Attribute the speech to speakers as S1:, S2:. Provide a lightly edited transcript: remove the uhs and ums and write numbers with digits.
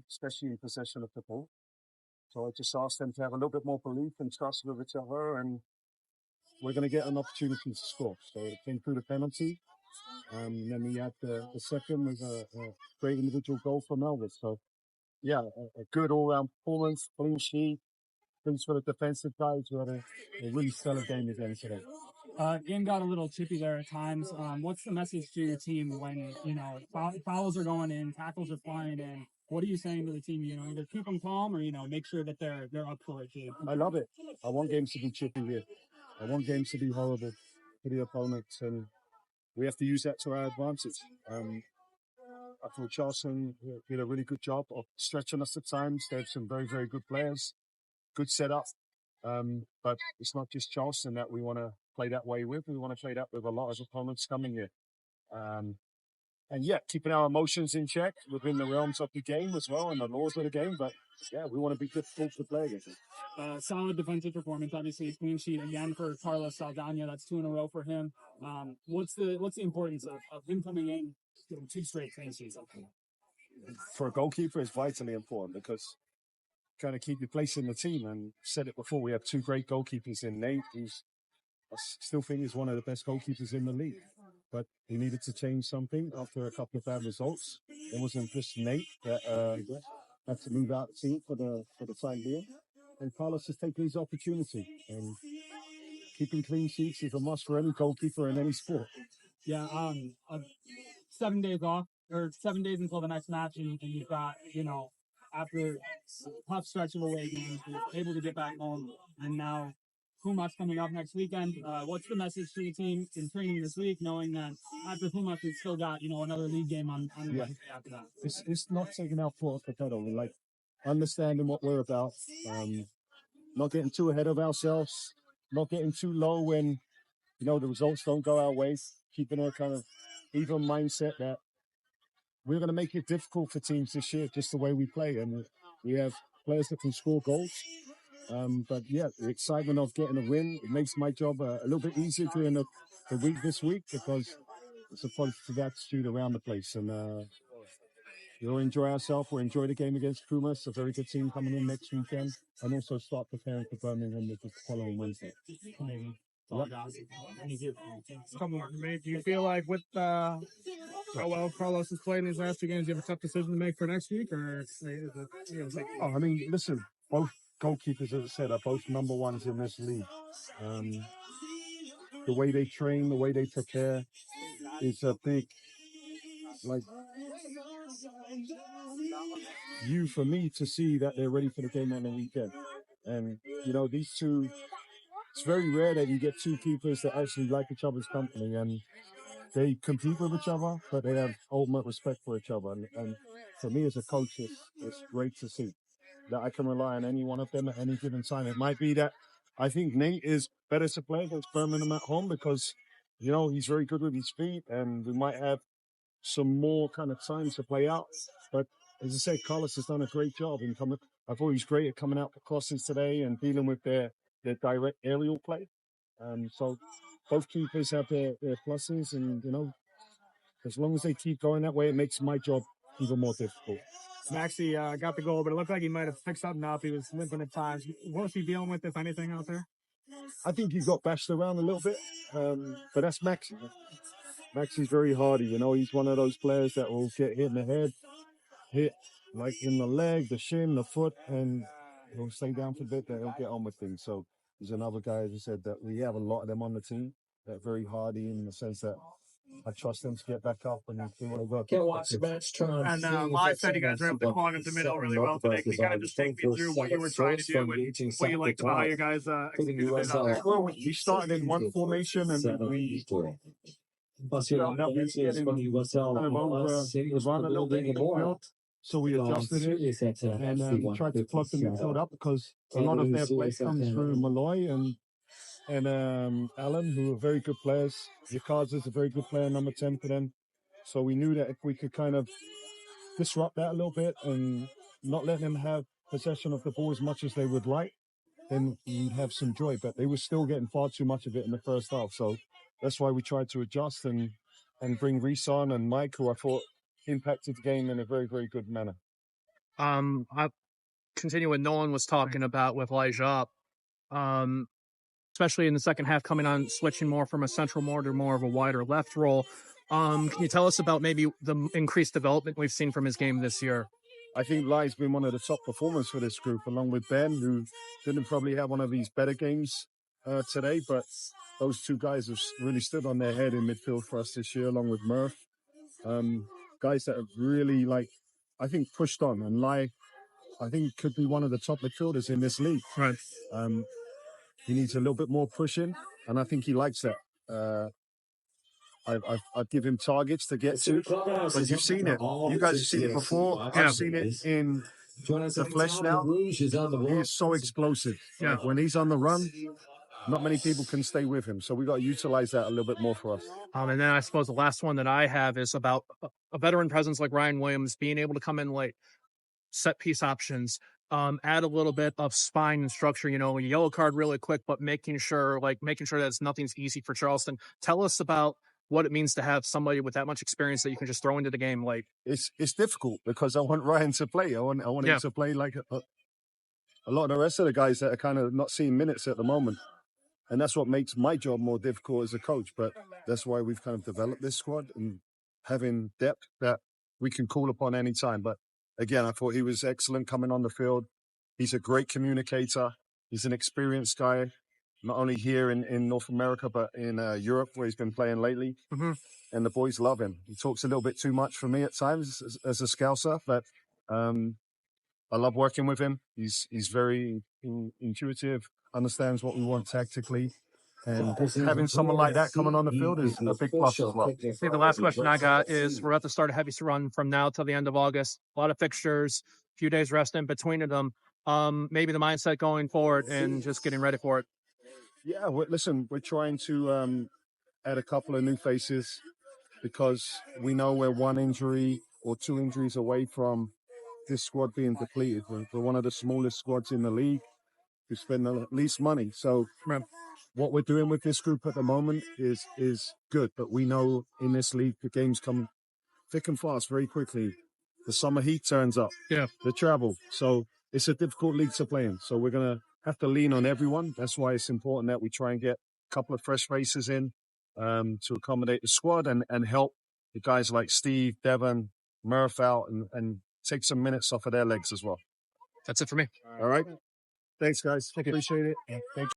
S1: especially in possession of the ball. So I just asked them to have a little bit more belief and trust with each other, and we're going to get an opportunity to score. So it came through the penalty. And then we had the second with a great individual goal from Elvis. So, yeah, a good all-round performance, clean sheet. Thanks for the defensive guys who had a really stellar game again today.
S2: Game got a little chippy there at times. What's the message to your team when, fouls are going in, tackles are flying in? What are you saying to the team? Either keep them calm or, make sure that they're up for it too.
S1: I love it. I want games to be chippy here. I want games to be horrible for the opponents, and we have to use that to our advantage. I thought Charleston did a really good job of stretching us at times. They have some very, very good players, good setup. But it's not just Charleston that we want to play that way with. We want to play that with a lot of opponents coming here. And yeah, keeping our emotions in check within the realms of the game as well and the laws of the game. But yeah, we want to be difficult to play against.
S2: Solid defensive performance, obviously clean sheet again for Carlos Saldana. That's 2 in a row for him. What's the importance of him coming in doing 2 straight clean sheets?
S1: For a goalkeeper, it's vitally important because trying to keep your place in the team. And said it before, we have 2 great goalkeepers in Nate, who's I still think is one of the best goalkeepers in the league. But he needed to change something after a couple of bad results. It wasn't just Nate that had to move out the team for the time being. And Carlos has taken his opportunity. And keeping clean sheets is a must for any goalkeeper in any sport.
S2: Yeah, 7 days off, or 7 days until the next match, and you've got, after a tough stretch of away games, you're able to get back home, and now Pumas coming up next weekend. What's the message to the team in training this week, knowing that after Pumas, we've still got, another league game on the Wednesday after that?
S1: It's not taking our foot off the pedal. We're like understanding what we're about, not getting too ahead of ourselves, not getting too low when, the results don't go our way, keeping a kind of even mindset that we're going to make it difficult for teams this year, just the way we play. And we have players that can score goals. But yeah, the excitement of getting a win, it makes my job a little bit easier during the week this week because it's a positive attitude around the place. And we'll enjoy ourselves. We'll enjoy the game against Pumas, a very good team coming in next weekend, and also start preparing for Birmingham the following Wednesday.
S3: Yep. Come on, man. Do you feel like with how well Carlos is playing these last 2 games, you have a tough decision to make for next week? Or
S1: I mean, listen, both goalkeepers, as I said, are both number ones in this league. The way they train, the way they prepare is a big, view for me to see that they're ready for the game on the weekend. And, these two, it's very rare that you get 2 keepers that actually like each other's company and they compete with each other, but they have ultimate respect for each other. And for me as a coach, it's great to see that I can rely on any one of them at any given time. It might be that I think Nate is better to play against Birmingham at home because, he's very good with his feet and we might have some more kind of time to play out. But as I said, Carlos has done a great job in coming. I thought he was great at coming out for crosses today and dealing with their direct aerial play. So both keepers have their pluses, and as long as they keep going that way, it makes my job even more difficult.
S3: Maxie got the goal, but it looked like he might have picked something up. He was limping at times. What was he dealing with, if anything, out there?
S1: I think he got bashed around a little bit, but that's Maxie. Maxie's very hardy, He's one of those players that will get hit in the head, hit like in the leg, the shin, the foot, and he'll stay down for a bit, then he'll get on with things. So he's another guy, as I said, that we have a lot of them on the team that are very hardy in the sense that I trust them to get back up and they want to work.
S3: Can't watch the match turn. And I said you guys were able to clog up the middle really well today. Can you kind of just take me through what you were trying to do and what you liked about how you guys executed it out there?
S1: Well, we started in one formation and then we run a little bit in the field. So we adjusted it and tried to plug the midfield up because a lot of their play comes through Malloy and Alan, who are very good players. Yakaza's a very good player, number 10 for them. So we knew that if we could kind of disrupt that a little bit and not let them have possession of the ball as much as they would like, then we'd have some joy. But they were still getting far too much of it in the first half. So that's why we tried to adjust and bring Reese on and Mike, who I thought impacted the game in a very, very good manner.
S3: I continue what Nolan was talking about with Elijah, especially in the second half, coming on, switching more from a central to more of a wider left role. Can you tell us about maybe the increased development we've seen from his game this year?
S1: I think Lai's been one of the top performers for this group, along with Ben, who didn't probably have one of these better games today, but those two guys have really stood on their head in midfield for us this year, along with Murph. Guys that have really, I think, pushed on. And Lai, I think, could be one of the top midfielders in this league.
S3: Right.
S1: He needs a little bit more pushing, and I think he likes that. I'd give him targets to get to, but you've seen it. You guys have seen it before. I've seen it in the flesh now. He is so explosive.
S3: Yeah.
S1: When he's on the run, not many people can stay with him. So we got to utilize that a little bit more for us.
S3: And then I suppose the last one that I have is about a veteran presence like Ryan Williams being able to come in late, set piece options, add a little bit of spine and structure, a yellow card really quick, but making sure that nothing's easy for Charleston. Tell us about what it means to have somebody with that much experience that you can just throw into the game late.
S1: It's difficult because I want Ryan to play. I want him to play like a lot of the rest of the guys that are kind of not seeing minutes at the moment. And that's what makes my job more difficult as a coach. But that's why we've kind of developed this squad and having depth that we can call upon any time. But again, I thought he was excellent coming on the field. He's a great communicator. He's an experienced guy, not only here in North America, but in Europe, where he's been playing lately.
S3: Mm-hmm.
S1: And the boys love him. He talks a little bit too much for me at times as a Scouser, but I love working with him. He's very intuitive, understands what we want tactically. And having someone like that coming on the field is a big plus as well.
S3: I think the last question I got is, we're about to start a heavy run from now till the end of August. A lot of fixtures, a few days rest in between them. Maybe the mindset going forward and just getting ready for it.
S1: Yeah, we're trying to add a couple of new faces because we know we're one injury or two injuries away from this squad being depleted. We're one of the smallest squads in the league. We spend the least money. So what we're doing with this group at the moment is good. But we know in this league, the games come thick and fast very quickly. The summer heat turns up.
S3: Yeah.
S1: The travel. So it's a difficult league to play in. So we're going to have to lean on everyone. That's why it's important that we try and get a couple of fresh faces in to accommodate the squad and help the guys like Steve, Devon, Murph out and take some minutes off of their legs as well.
S3: That's it for me.
S1: All right. Thanks, guys.
S3: Thank you.
S1: Appreciate it. Thank you.